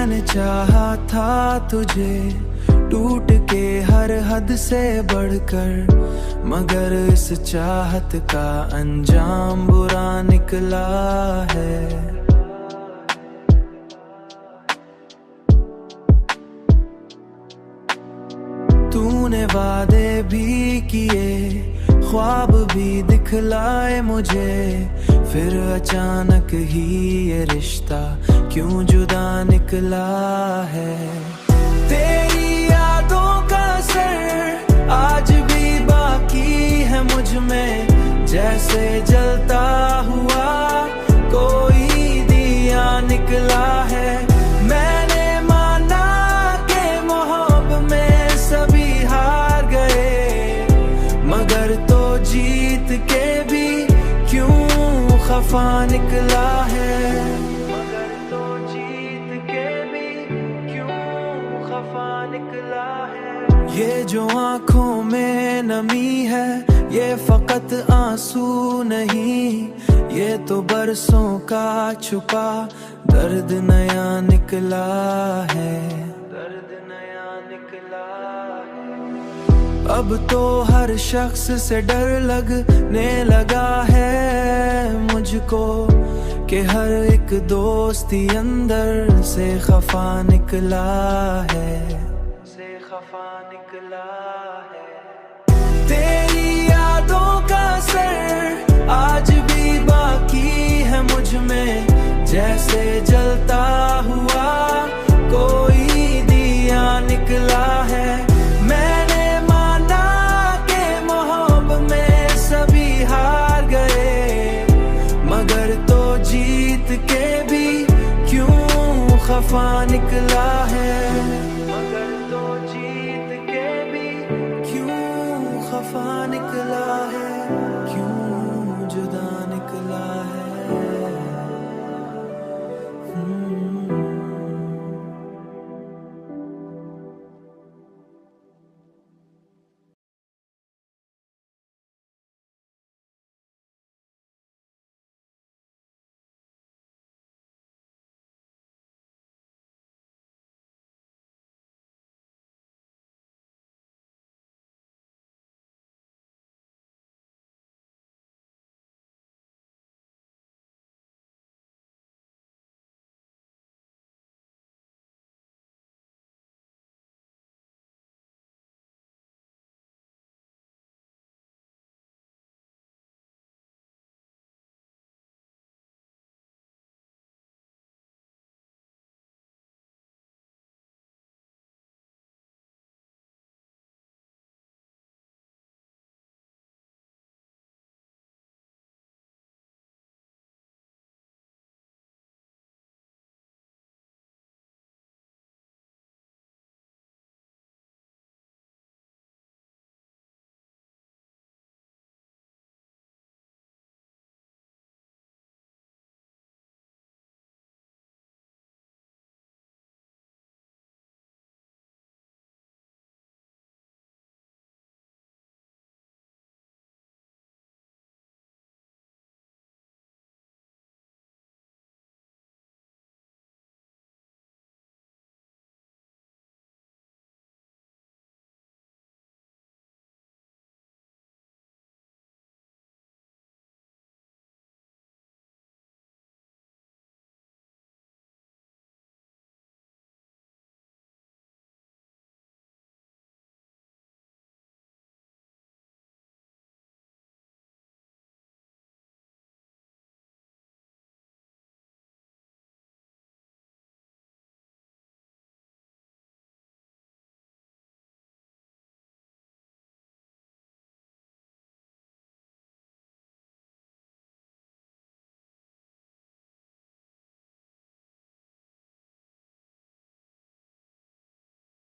मैंने चाहा था तुझे टूट के हर हद से बढ़कर, मगर इस चाहत का अंजाम बुरा निकला है। तूने वादे भी किए, ख्वाब भी दिखलाए मुझे, फिर अचानक ही ये रिश्ता क्यों जुदा निकला है। तेरी यादों का असर आज भी बाकी है मुझ में, जैसे जलता हुआ कोई दिया निकला है। मैंने माना कि मोहब्बत में सभी हार गए, मगर तो जीत के भी क्यों खफा निकला है। मगर तो जीत के भी क्यों खफा निकला है। ये जो आंखों में नमी है, ये फकत आंसू नहीं, ये तो बरसों का छुपा दर्द नया निकला है। दर्द नया निकला है। अब तो हर शख्स से डर लगने लगा है मुझको, कि हर एक दोस्ती अंदर से खफा निकला है। से खफा निकला है। तेरी यादों का असर आज भी बाकी है मुझ में, जैसे जलता हुआ कोई दिया निकला है। मैंने माना कि मोहब्बत में सभी हार गए, मगर तो जीत के भी क्यों खफा निकला